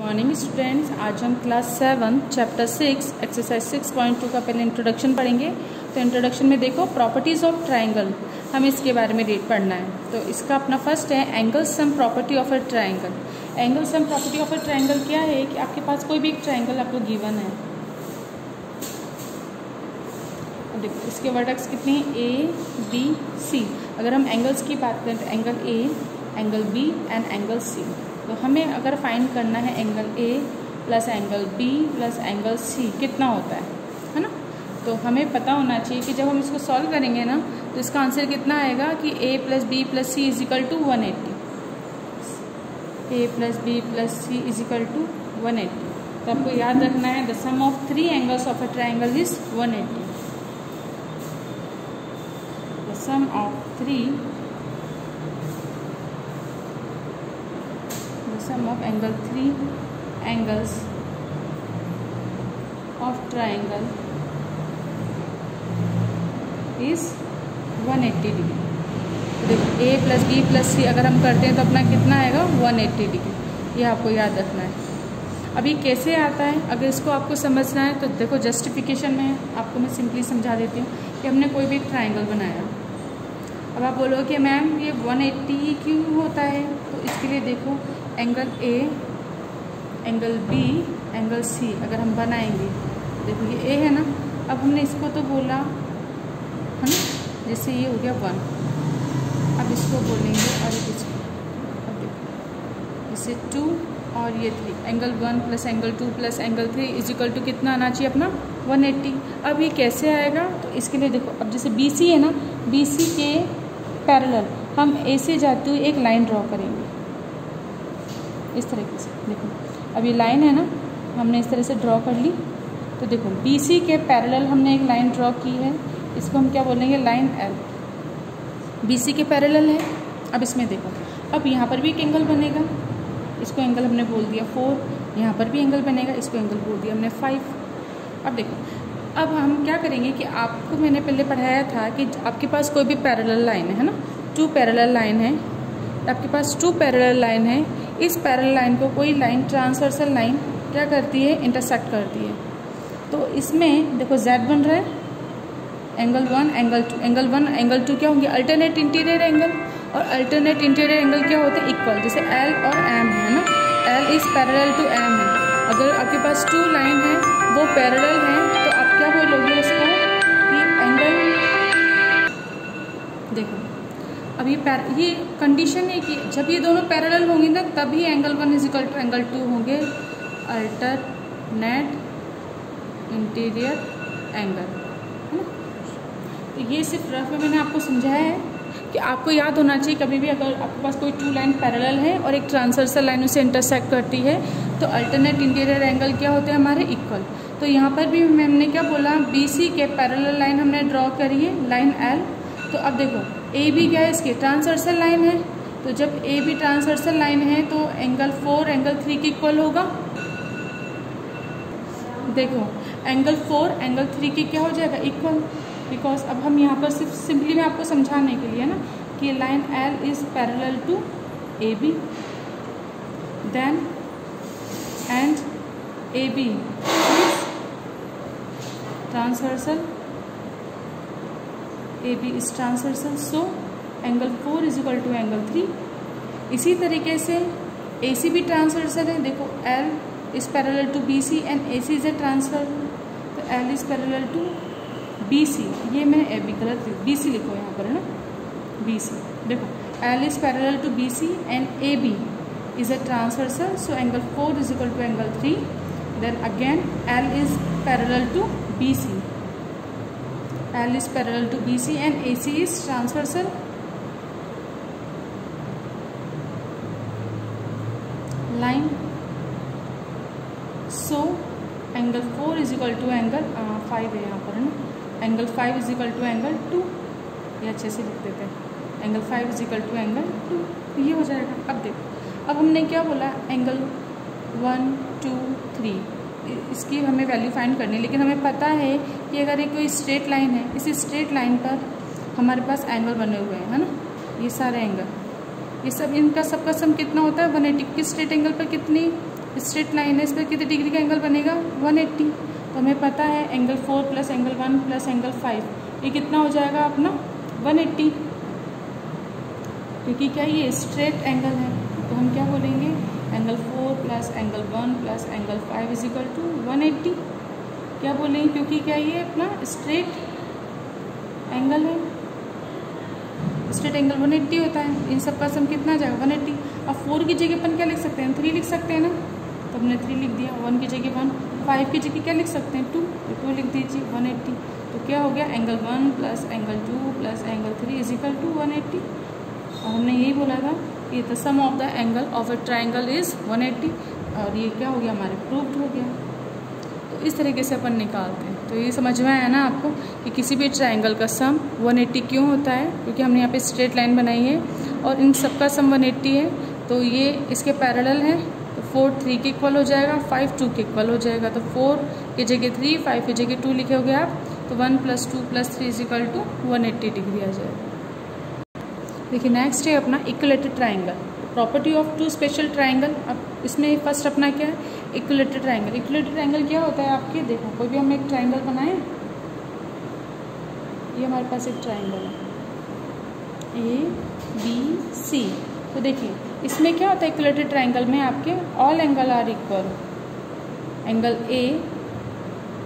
Morning students, आज हम class 7 chapter 6 exercise 6.2 का पहले इंट्रोडक्शन पढ़ेंगे। तो इंट्रोडक्शन में देखो प्रॉपर्टीज ऑफ ट्राइंगल, हमें इसके बारे में रीड पढ़ना है। तो इसका अपना फर्स्ट है angle sum property of a triangle. Angle sum property of a triangle क्या है कि आपके पास कोई भी एक ट्राइंगल आपको गिवन है। देखो इसके वर्टेक्स कितने हैं, ए बी सी। अगर हम एंगल्स की बात करें तो angle A, angle B and angle C. तो हमें अगर फाइंड करना है angle A plus angle B plus angle C कितना होता है ना। तो हमें पता होना चाहिए कि जब हम इसको सॉल्व करेंगे ना तो इसका आंसर कितना आएगा कि A plus B plus C is equal to 180। A plus B plus C is equal to 180। तो आपको याद रखना है the sum of 3 angles of a triangle is 180। The sum of 3 sum of angle 3 angles of triangle is 180 degree. देखो a plus B plus सी अगर हम करते हैं तो अपना कितना आएगा 180 डिग्री। ये आपको याद रखना है। अभी कैसे आता है, अगर इसको आपको समझना है तो देखो जस्टिफिकेशन में आपको मैं सिंपली समझा देती हूँ कि हमने कोई भी ट्राइंगल बनाया। अब आप बोलोगे कि मैम ये 180 क्यों होता है, तो इसके लिए देखो angle A, angle B, angle C अगर हम बनाएंगे, देखो ये ए है ना। अब हमने इसको तो बोला है ना, जैसे ये हो गया 1। अब इसको बोलेंगे और इसको अब देखो जैसे 2 और ये 3। Angle 1 plus angle 2 plus angle 3 is equal to कितना आना चाहिए अपना 180। अब ये कैसे आएगा, तो इसके लिए देखो अब जैसे बी सी है ना, बी सी के पैरेलल हम ए से जाते हुए एक लाइन ड्रॉ करेंगे इस तरीके से। देखो अब ये लाइन है ना, हमने इस तरह से ड्रॉ कर ली। तो देखो BC के पैरेलल हमने एक लाइन ड्रॉ की है, इसको हम क्या बोलेंगे लाइन L। BC के पैरेलल है। अब इसमें देखो अब यहाँ पर भी एक एंगल बनेगा, इसको एंगल हमने बोल दिया 4। यहाँ पर भी एंगल बनेगा, इसको एंगल बोल दिया हमने 5। अब देखो अब हम क्या करेंगे कि आपको मैंने पहले पढ़ाया था कि आपके पास कोई भी पैरेलल लाइन है ना, 2 पैरेलल लाइन है, आपके पास 2 पैरेलल लाइन है। इस पैरेलल लाइन को कोई लाइन ट्रांसवर्सल लाइन क्या करती है, इंटरसेक्ट करती है। तो इसमें देखो Z बन रहा है, एंगल 1 एंगल 2, एंगल 1 एंगल 2 क्या होंगे अल्टरनेट इंटीरियर एंगल, और अल्टरनेट इंटीरियर एंगल क्या होते हैं इक्वल। जैसे L और M है ना, L is parallel to M है। अगर आपके पास 2 लाइन है वो पैरेलल हैं तो आप क्या बोलोगे उसको कि एंगल, देखो अब ये कंडीशन है कि जब ये दोनों पैरेलल होंगे ना तभी angle 1 is equal to angle 2 होंगे अल्टरनेट इंटीरियर एंगल, है ना। तो ये सिर्फ रफ में मैंने आपको समझाया है कि आपको याद होना चाहिए कभी भी अगर आपके पास कोई 2 लाइन पैरेलल है और एक ट्रांसवर्सल लाइन उसे इंटरसेक्ट करती है तो अल्टरनेट इंटीरियर एंगल क्या होते हैं हमारे इक्वल। तो यहाँ पर भी हमने क्या बोला, BC के पैरेलल लाइन हमने ड्रॉ करी है लाइन L। तो अब देखो ए बी क्या है इसके ट्रांसवर्सल लाइन है, तो जब ए बी ट्रांसवर्सल लाइन है तो एंगल 4 एंगल 3 के इक्वल होगा। देखो एंगल 4 एंगल 3 के क्या हो जाएगा इक्वल, बिकॉज अब हम यहाँ पर सिर्फ सिंपली मैं आपको समझाने के लिए ना कि line L is parallel to A B then and A B is transversal, A B is transversal, so angle 4 is equal to angle 3। इसी तरीके से ए सी भी ट्रांसवर्सल है। देखो L is parallel to B C and A C is a transfer, तो L is parallel to B C. ये मैंने A B गलत बी सी लिखो यहाँ पर है ना, बी सी। देखो L is parallel to B C and A B is a transversal, so angle 4 is equal to angle 3। Then again L is parallel to B C, L is parallel to BC and AC is transversal line, so angle 4 is equal to angle 5 है यहाँ पर है ना, angle 5 is equal to angle 2। ये अच्छे से लिख देते हैं, angle 5 is equal to angle 2, ये हो जाएगा। अब देखो अब हमने क्या बोला एंगल 1 2 3 इसकी हमें वैल्यू फाइंड करनी है, लेकिन हमें पता है कि अगर एक कोई स्ट्रेट लाइन है, इस स्ट्रेट लाइन पर हमारे पास एंगल बने हुए हैं है ना, ये सारे एंगल, ये सब इनका सबका सम कितना होता है 180। किस स्ट्रेट एंगल पर कितनी स्ट्रेट लाइन है, इस पर कितने डिग्री का एंगल बनेगा 180। तो हमें पता है angle 4 plus angle 1 plus angle 5 ये कितना हो जाएगा अपना 180, क्योंकि क्या ये स्ट्रेट एंगल है। तो हम क्या बोलेंगे angle 4 plus angle 1 plus angle 5 is equal to 180। क्या बोलेंगे, क्योंकि क्या ये अपना स्ट्रेट एंगल है, स्ट्रेट एंगल 180 होता है। इन सब का सम कितना आ जाएगा 180। अब 4 की जगह अपन क्या लिख सकते हैं 3 लिख सकते हैं ना, तो हमने 3 लिख दिया। 1 की जगह 1, 5 की जगह क्या लिख सकते हैं 2, तो 2 लिख दीजिए 180। तो क्या हो गया angle 1 plus angle 2 plus angle 3 is equal to 180। और हमने यही बोला था कि the sum of the angle of a triangle is 180, और ये क्या हो गया हमारे प्रूव्ड हो गया। तो इस तरीके से अपन निकालते हैं। तो ये समझ में आया ना आपको कि किसी भी ट्राइंगल का सम 180 क्यों होता है, क्योंकि हमने यहाँ पे स्ट्रेट लाइन बनाई है और इन सब का सम 180 है। तो ये इसके पैरेलल है, तो 4 3 के इक्वल हो जाएगा, 5 2 के इक्वल हो जाएगा। तो 4 की जगह 3, 5 की जगह 2 लिखोगे आप, तो 1 + 2 + 3 इज इक्वल टू 180 डिग्री आ जाएगा। देखिए नेक्स्ट है अपना equilateral triangle, property of two special triangle. अब इसमें फर्स्ट अपना क्या है इक्विलेटरल ट्राइंगल। इक्विलेटरल ट्राइंगल क्या होता है आपके, देखो कोई भी हम एक ट्राइंगल बनाएं, ये हमारे पास एक ट्राइंगल है ABC। तो देखिए इसमें क्या होता है इक्विलेटरल ट्राइंगल में आपके all angle are equal, angle A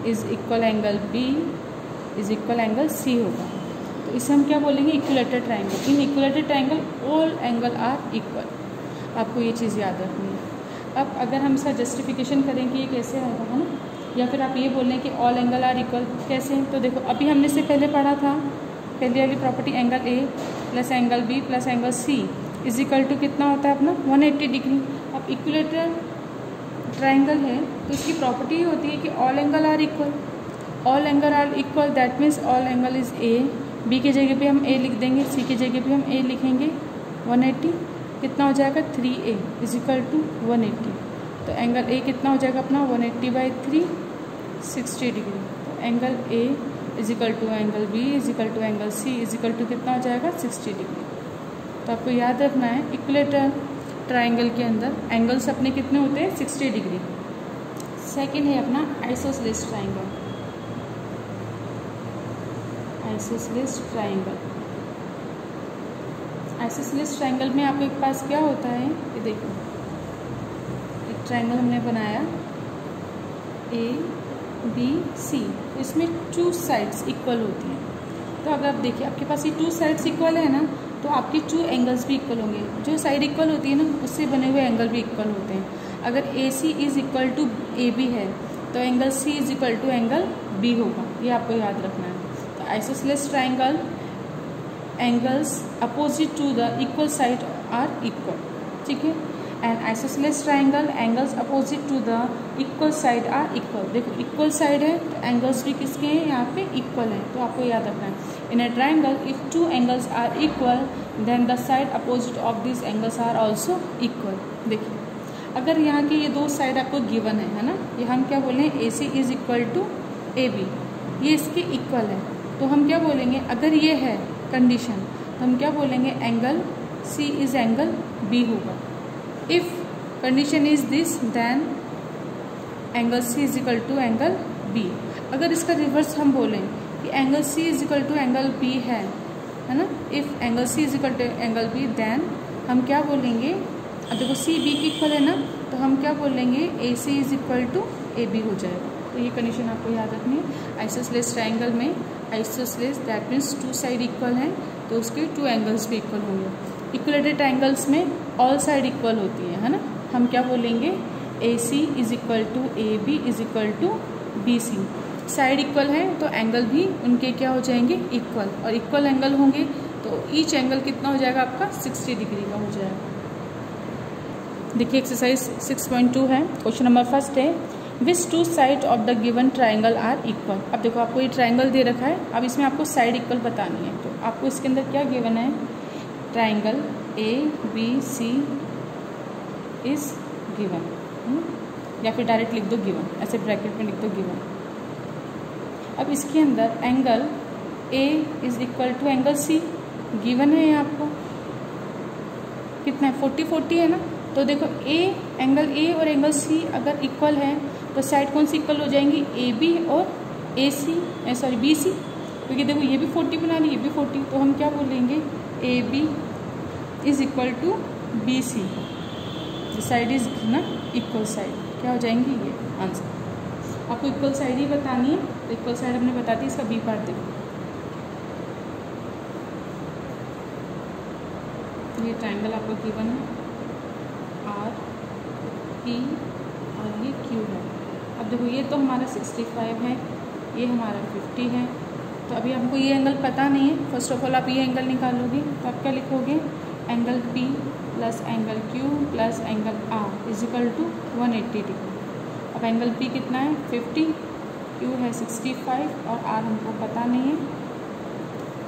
is equal angle B is equal angle C होगा। तो इसे हम क्या बोलेंगे equilateral triangle. In equilateral triangle all angle are equal, आपको ये चीज़ याद रखनी है। अब अगर हम इसका जस्टिफिकेशन करें कि ये कैसे होगा, है ना, या फिर आप ये बोल रहे हैं कि ऑल एंगल आर इक्वल कैसे, तो देखो अभी हमने इससे पहले पढ़ा था पहले वाली property angle A plus angle B plus angle C is equal to कितना होता है अपना 180 डिग्री। अब इक्विलेटरल ट्राइंगल है तो इसकी प्रॉपर्टी ये होती है कि all angle are equal, all angle are equal that means all angle is A, B की जगह पे हम A लिख देंगे, C की जगह पे हम A लिखेंगे। 180 कितना हो जाएगा 3A इज इक्वल टू 180। तो एंगल A कितना हो जाएगा अपना 180/3 60 डिग्री। तो angle A is equal to angle B is equal to angle C is equal to कितना हो जाएगा 60 डिग्री। तो आपको याद रखना है इक्विलेटरल ट्राइंगल के अंदर एंगल्स अपने कितने होते हैं 60 डिग्री। सेकेंड है अपना isosceles triangle. Isosceles triangle, isosceles triangle में आपके पास क्या होता है, ये देखो एक ट्राइंगल हमने बनाया ABC, तो इसमें 2 साइड्स इक्वल होती हैं। तो अगर आप देखिए आपके पास ये 2 साइड्स इक्वल है ना, तो आपके 2 एंगल्स भी इक्वल होंगे। जो साइड इक्वल होती है ना उससे बने हुए एंगल भी इक्वल होते हैं। अगर AC is equal to AB है तो angle C is equal to angle B होगा, ये आपको याद रखना है। तो isosceles triangle angles opposite to the equal side are equal, ठीक है। And isosceles triangle angles opposite to the equal side are equal. देखो इक्वल साइड है तो एंगल्स भी किसके हैं यहाँ पे इक्वल है, तो आपको याद रखना है। In a triangle if 2 angles are equal then the side opposite of this angles are also equal. देखिए अगर यहाँ के ये 2 साइड आपको गिवन है ना, ये हम क्या बोले AC is equal to AB, ये इसके इक्वल है। तो हम क्या बोलेंगे अगर ये है कंडीशन तो हम क्या बोलेंगे angle C is angle B होगा। If condition is this then angle C is equal to angle B। अगर इसका रिवर्स हम बोलें कि angle C is equal to angle B है ना, if angle C is equal to angle B then हम क्या बोलेंगे, अब देखो C B की इक्वल है ना, तो हम क्या बोलेंगे AC is equal to AB हो जाएगा। तो ये कंडीशन आपको याद रखनी है। आइसोसेलेस ट्राइंगल में isosceles that means 2 side equal हैं तो उसके 2 एंगल्स भी इक्वल होंगे। इक्विलेटरल ट्राइंगल्स में ऑल साइड इक्वल होती है ना, हम क्या बोलेंगे AC is equal to AB is equal to BC। Side equal है तो एंगल भी उनके क्या हो जाएंगे इक्वल, और इक्वल एंगल होंगे तो ईच एंगल कितना हो जाएगा आपका 60 डिग्री का हो जाएगा। देखिए एक्सरसाइज 6.2 है, क्वेश्चन नंबर फर्स्ट है which 2 side of the given triangle are equal. अब देखो आपको ये ट्राइंगल दे रखा है, अब इसमें आपको साइड इक्वल बतानी है। तो आपको इसके अंदर क्या गिवन है, ट्राइंगल ABC इज गिवन, या फिर डायरेक्ट लिख दो गिवन, ऐसे ब्रैकेट में लिख दो गिवन। अब इसके अंदर angle A is equal to angle C given है आपको, कितना है 40 40 है ना। तो देखो A एंगल ए और एंगल सी अगर इक्वल है तो साइड कौन सी इक्वल हो जाएंगी, ए बी और ए सी, सॉरी बी सी, क्योंकि देखो ये भी 40 बना ली, ये भी 40, तो हम क्या बोलेंगे, A B is equal to B C, side is ना इक्वल साइड, क्या हो जाएंगी ये आंसर। आपको इक्वल साइड ही बतानी है, तो इक्वल साइड हमने बता दी, इसका बी पार्ट देखो, ये ट्रायंगल आपको गिवन है आर पी और ये क्यू है। अब देखो ये तो हमारा 65 है, ये हमारा 50 है, तो अभी हमको ये एंगल पता नहीं है। फर्स्ट ऑफ ऑल आप ये एंगल निकालोगे तो आप क्या लिखोगे, angle P plus angle Q plus angle R is equal to 180 degree. अब एंगल पी कितना है 50, क्यू है 65 और आर हमको पता नहीं है।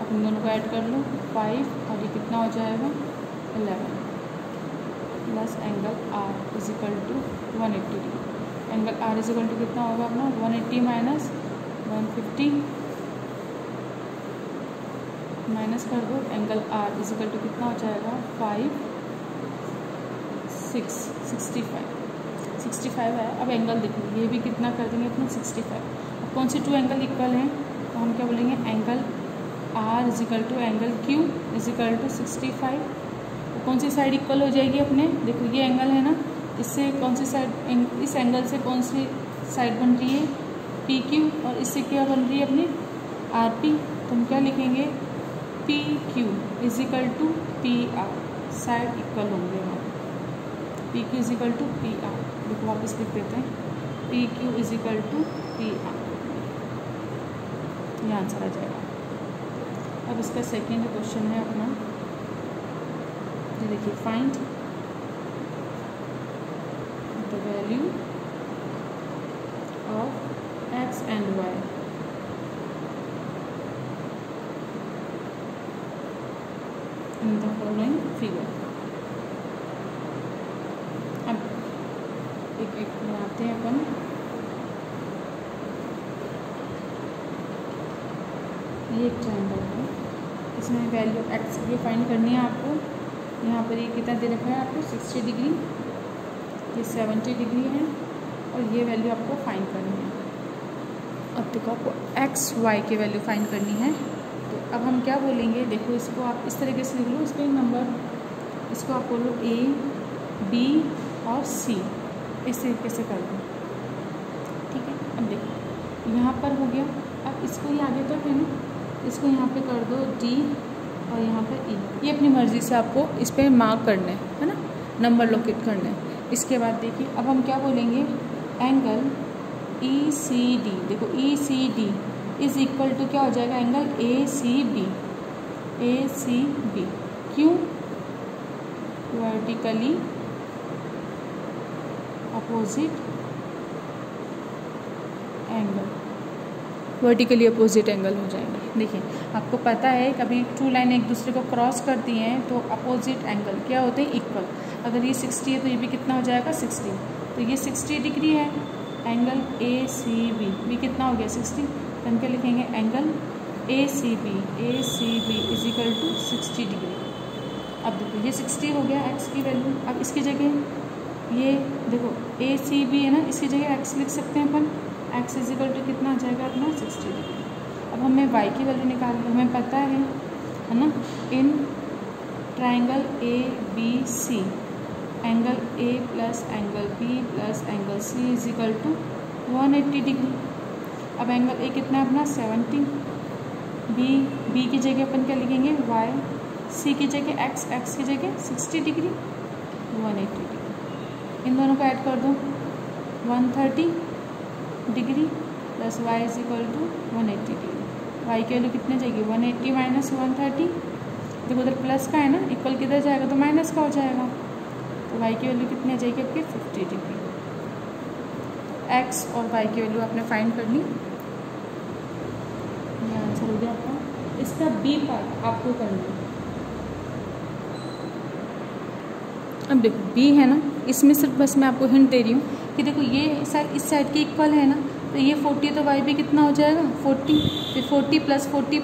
अब इन दोनों को ऐड कर लो 5 और ये कितना हो जाएगा 11 plus angle R is equal to 180 degree. Angle R is equal to कितना होगा अपना 180 माइनस 150 माइनस कर दो, angle R is equal to कितना हो जाएगा 5 6 65 है। अब एंगल देखो ये भी कितना कर देंगे अपना 65। अब कौन से टू एंगल इक्वल हैं, तो हम क्या बोलेंगे, angle R is equal to angle Q is equal to 65। तो कौन सी साइड इक्वल हो जाएगी अपने, देखो ये एंगल है ना, इससे कौन सी साइड, इस एंगल से कौन सी साइड बन रही है पी क्यू, और इससे क्या बन रही है अपनी आर पी। तो हम क्या लिखेंगे, P Q is equal to P R, side equal होंगे हमारे, P Q is equal to P R. देखो वापस लिख देते हैं, P Q is equal to P R, ये आंसर आ जाएगा। अब इसका सेकेंड क्वेश्चन है अपना, ये देखिए, find the value of X and Y in the following figure। अब एक एक बनाते हैं अपन, ये एक ट्रायंगल है, इसमें वैल्यू एक्स की फाइंड करनी है आपको। यहाँ पर ये कितना दे रखा है आपको 60 डिग्री, ये 70 डिग्री है, और ये वैल्यू आपको फाइंड करनी है। अब देखो आपको एक्स वाई की वैल्यू फाइंड करनी है, तो अब हम क्या बोलेंगे, देखो इसको आप इस तरीके से लिख लो, इस पर नंबर, इसको आप बोलो ए बी और सी, इस तरीके से कर दो, ठीक है। अब देखो यहाँ पर हो गया, अब इसको ये आगे तक है ना, इसको यहाँ पे कर दो डी और यहाँ पर ई, ये अपनी मर्ज़ी से आपको इस पर मार्क करना है ना, नंबर लोकेट करना है। इसके बाद देखिए अब हम क्या बोलेंगे, एंगल ई सी डी, देखो E C D is equal to क्या हो जाएगा, एंगल ए सी बी, क्यों, vertically opposite angle, vertically opposite angle हो जाएंगे। देखिए आपको पता है कभी टू लाइन एक दूसरे को क्रॉस करती हैं तो अपोजिट एंगल क्या होते हैं, इक्वल। अगर ये 60 है तो ये भी कितना हो जाएगा 60, तो ये 60 डिग्री है, एंगल ए सी बी कितना हो गया 60, तो हम क्या लिखेंगे, angle A C B is equal to 60 degree. अब देखो ये 60 हो गया एक्स की वैल्यू। अब इसकी जगह ये देखो ए सी बी है ना, इसकी जगह एक्स लिख सकते हैं अपन, एक्स इज इक्वल टू कितना आ जाएगा अपना 60 डिग्री। अब हमें वाई की वैल्यू निकालनी, हमें पता है ना, in triangle A B C angle A plus angle B plus angle C is equal to 180 degree. अब एंगल ए कितना है अपना 70, बी की जगह अपन क्या लिखेंगे वाई, सी की जगह एक्स की जगह 60 डिग्री 180 डिग्री। इन दोनों को ऐड कर दो 130 degree plus Y is equal to 180 degree. Y की वैल्यू कितने जाएगी 180 माइनस 130, देखो उधर प्लस का है ना, इक्वल किधर जाएगा तो माइनस का हो जाएगा, तो वाई की वैल्यू कितनी आ जाएगी आपकी 50 डिग्री। एक्स और वाई की वैल्यू आपने फाइंड कर ली, ये आंसर हो गया आपका। इसका बी पार्ट आपको करना है। अब देखो बी है ना, इसमें सिर्फ बस मैं आपको हिंट दे रही हूँ कि देखो ये साइड इस साइड के इक्वल है ना, तो ये 40 तो वाई भी कितना हो जाएगा 40, फिर 40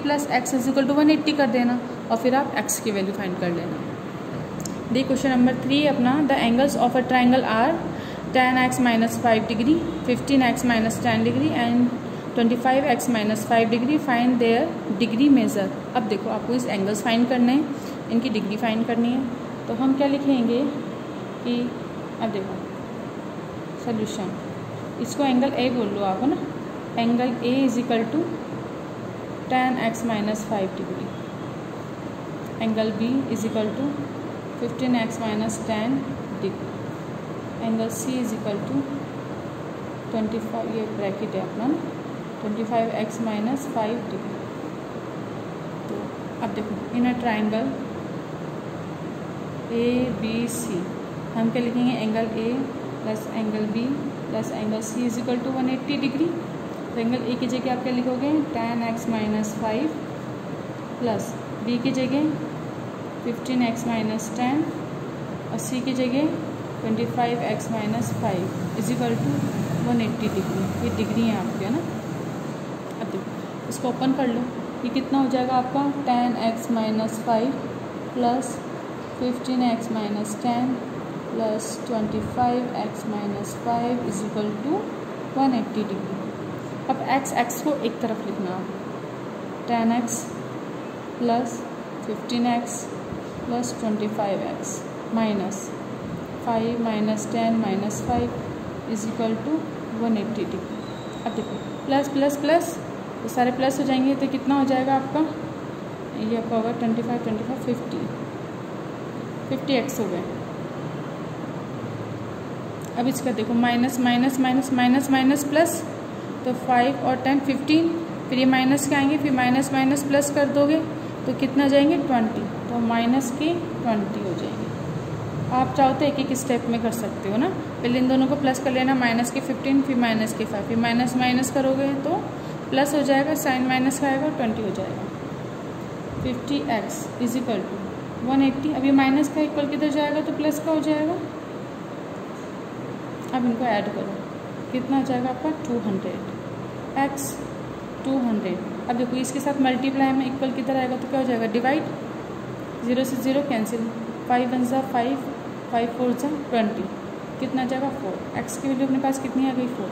plus X is equal to 180 कर देना और फिर आप एक्स की वैल्यू फाइंड कर लेना। दी क्वेश्चन नंबर 3 अपना, the angles of a triangle are tan x minus 5 degree, 15x minus 10 degree and 25x minus 5 degree, find their degree measure. अब देखो आपको इस एंगल्स फाइंड करने हैं, इनकी डिग्री फाइंड करनी है। तो हम क्या लिखेंगे कि अब देखो सोल्यूशन, इसको एंगल ए बोल लो आप, है ना। Angle A is equal to tan x minus 5 degree, angle B is equal to 15x minus 10 degree, angle C is equal to 25, ये ब्रैकेट है अपना, 25x माइनस 5 डिग्री। तो अब देखो इन अ ट्राइंगल ए बी सी हम क्या लिखेंगे, angle A plus angle B plus angle C is equal to 180 degree. तो एंगल ए की जगह आप क्या लिखोगे, tan x minus 5 plus B की जगह 15x माइनस 10 और सी की जगह 25x minus 5 is equal to 180 degree. ये डिग्री है आपके, है ना। अब देखो इसको ओपन कर लो, ये कितना हो जाएगा आपका, tan x minus 5 plus 15x minus 10 plus 25x minus 5 is equal to 180 degree. अब x को एक तरफ लिखना, tan x plus 15x plus 25x minus 5 minus 10 minus 5 is equal to 180 degree. अब देखो प्लस प्लस प्लस तो सारे प्लस हो जाएंगे, तो कितना हो जाएगा आपका, ये आपका होगा 25 25 50x हो गए। अब इसका देखो minus minus minus minus minus plus, तो 5 और 10 15, फिर ये माइनस के आएंगे, फिर माइनस माइनस प्लस कर दोगे तो कितना जाएंगे 20, तो माइनस के 20 हो जाएंगे। आप चाहो तो एक एक स्टेप में कर सकते हो ना, पहले इन दोनों को प्लस कर लेना, माइनस के 15 फिर माइनस के 5, फिर माइनस माइनस करोगे तो प्लस हो जाएगा, साइन माइनस का आएगा 20 हो जाएगा। 50x इज इक्वल टू 180, अभी माइनस का इक्वल किधर जाएगा तो प्लस का हो जाएगा। अब इनको ऐड करो, कितना हो जाएगा आपका 200x 200। अब देखो इसके साथ मल्टीप्लाई में इक्वल किधर आएगा तो क्या हो जाएगा, डिवाइड, 0 से 0 कैंसिल, 5 1 5 5 4 20, कितना जाएगा 4। x की वैल्यू अपने पास कितनी आ गई 4।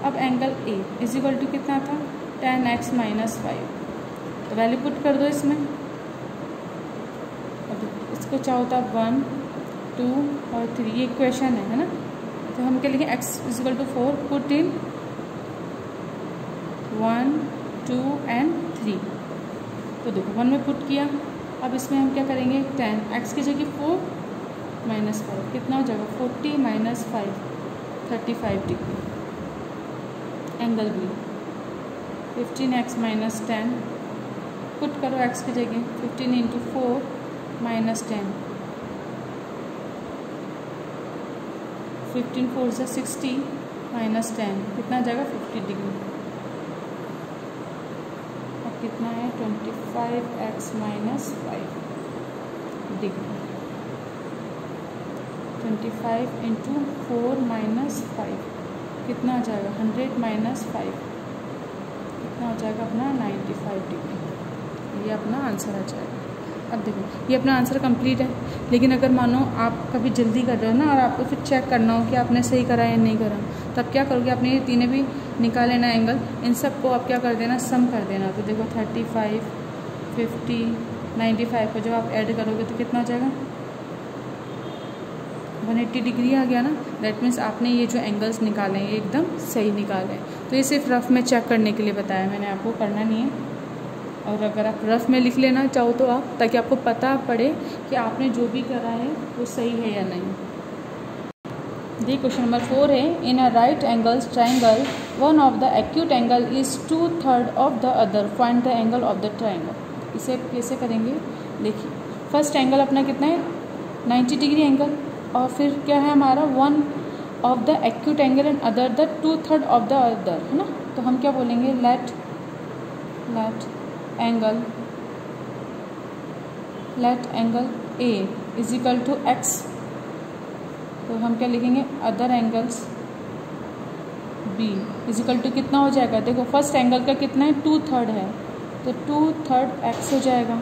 अब angle A is equal to कितना था, tan x माइनस 5, तो वैल्यू पुट कर दो इसमें। अब इसको चाहो तो आप 1 2 और 3, ये इक्वेशन है ना। तो हम क्या लिखें, x is equal to 4, put in 1 2 and 3। तो देखो 1 में पुट किया, अब इसमें हम क्या करेंगे, tan x की जगह 4 माइनस 5, कितना हो जाएगा 40 minus 5 35 degree. Angle B 15x minus 10, put करो x की जगह 15 इंटू 4 माइनस 10, 15 4 से 60 माइनस 10, कितना आ जाएगा 50 डिग्री। अब कितना है 25x minus 5 degree, 25 into 4 minus 5, कितना आ जाएगा 100 माइनस 5, कितना हो जाएगा अपना 95 डिग्री। ये अपना आंसर आ जाएगा। अब देखो ये अपना आंसर कंप्लीट है, लेकिन अगर मानो आप कभी जल्दी कर रहे हो ना और आपको फिर चेक करना हो कि आपने सही करा या नहीं करा, तब क्या करोगे, आपने ये तीनों भी निकाल लेना एंगल, इन सब को आप क्या कर देना, सम कर देना। तो देखो 35 50 95 को जब आप ऐड करोगे तो कितना हो जाएगा 180 डिग्री आ गया ना। दैट मीन्स आपने ये जो एंगल्स निकाले हैं ये एकदम सही निकाले हैं। तो ये सिर्फ रफ में चेक करने के लिए बताया मैंने, आपको करना नहीं है। और अगर आप रफ में लिख लेना चाहो तो आप, ताकि आपको पता पड़े कि आपने जो भी करा है वो सही है या नहीं। दी क्वेश्चन नंबर 4 है, in a right angles triangle one of the acute angle is 2/3 of the other, find the angle of the triangle. इसे कैसे करेंगे, देखिए फर्स्ट एंगल अपना कितना है 90 डिग्री एंगल, और फिर क्या है हमारा 1 of the acute angle and other the 2/3 of the other, है ना। तो हम क्या बोलेंगे, let angle A is equal to x। तो हम क्या लिखेंगे, other angles b is equal to कितना हो जाएगा, देखो फर्स्ट एंगल का कितना है 2/3 है, तो 2/3 x हो जाएगा।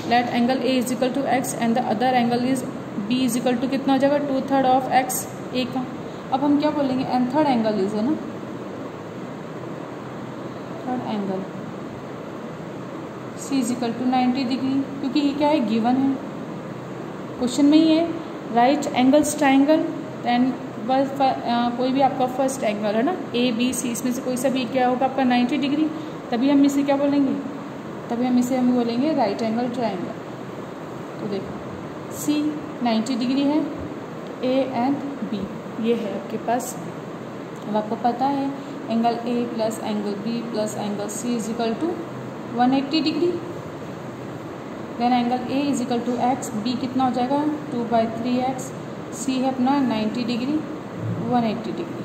Let angle A is equal to x and the other angle is B is equal to कितना हो जाएगा 2/3 ऑफ एक्स ए का। अब हम क्या बोलेंगे, एंड थर्ड एंगल इज है ना, third angle C is equal to 90 degree, क्योंकि ये क्या है, गिवन है, क्वेश्चन में ही है, राइट एंगल्स ट्राइंगल एंड बस कोई भी आपका फर्स्ट एंगल है ना, ए बी सी, इसमें से कोई सा भी क्या होगा आपका 90 डिग्री, तभी हम इसे क्या बोलेंगे, तभी हम इसे बोलेंगे राइट एंगल ट्राइंगल। तो देखो सी 90 डिग्री है, ए एंड बी ये है आपके पास। अब आपको पता है angle A plus angle B plus angle C is equal to 180 degree. Then angle A is equal to X, B कितना हो जाएगा 2/3x, सी है अपना 90 degree 180 degree,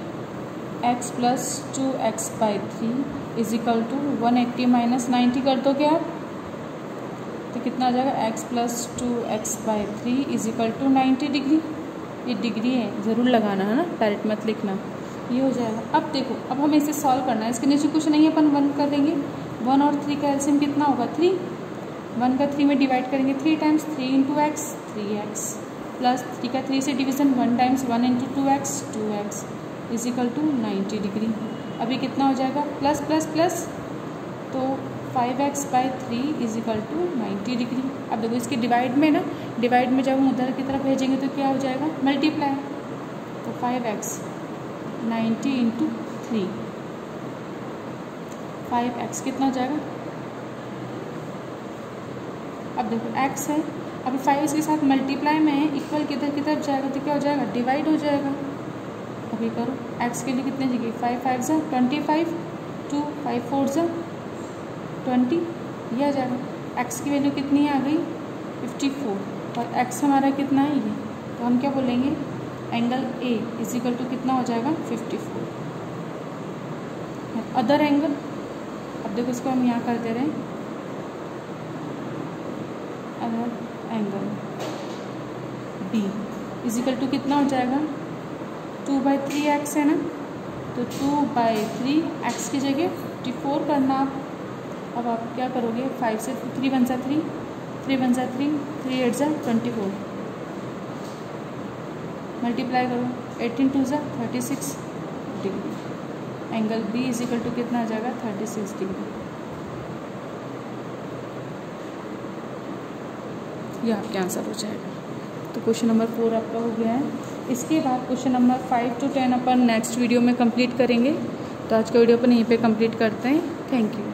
x plus 2x/3 is equal to 180 minus 90 कर दो क्या आप, तो कितना आ जाएगा x plus 2x/3 is equal to 90 degree. ये डिग्री है, ज़रूर लगाना है ना, डायरेक्ट मत लिखना, ये हो जाएगा। अब देखो, अब हमें इसे सॉल्व करना है, इसके नीचे कुछ नहीं है, अपन 1 कर देंगे, 1 और 3 का एलसीएम कितना होगा 3, 1 का 3 में डिवाइड करेंगे, 3 times 3 into x 3x plus 3 का 3 से division 1 times 1 into 2x 2x is equal to 90 degree. अभी कितना हो जाएगा प्लस प्लस प्लस, तो 5x/3 is equal to 90 degree. अब देखो इसके डिवाइड में ना, डिवाइड में जब हम उधर की तरफ भेजेंगे तो क्या हो जाएगा मल्टीप्लाई, तो 5x 90 इंटू 3, 5x कितना हो जाएगा, अब देखो x है, अभी 5 इसके साथ मल्टीप्लाई में है, इक्वल किधर की तरफ जाएगा तो क्या हो जाएगा डिवाइड हो जाएगा। अभी करो x के लिए कितने जगह 5 5 जा 25, 2 5 4 जा 20, ये आ जाएगा। x की वैल्यू कितनी आ गई 54 और x हमारा कितना है ये, तो हम क्या बोलेंगे angle A is equal to कितना हो जाएगा 54। अदर एंगल, अब देखो इसको हम यहाँ कर दे रहे हैं, other angle B is equal to कितना हो जाएगा 2/3x है ना, तो 2/3x की जगह 54 करना आप। अब आप क्या करोगे, 5 से 3 1 जा 3, 3 1 जा 3, 3 8 जा 24, मल्टीप्लाई करो 18 2 जा 36 degree. Angle B is equal to कितना आ जाएगा 36 डिग्री। ये आपके आंसर हो जाएगा। तो क्वेश्चन नंबर 4 आपका हो गया है। इसके बाद question number 5 to 10 upon next video में कंप्लीट करेंगे। तो आज का वीडियो अपन यहीं पे कंप्लीट करते हैं। Thank you.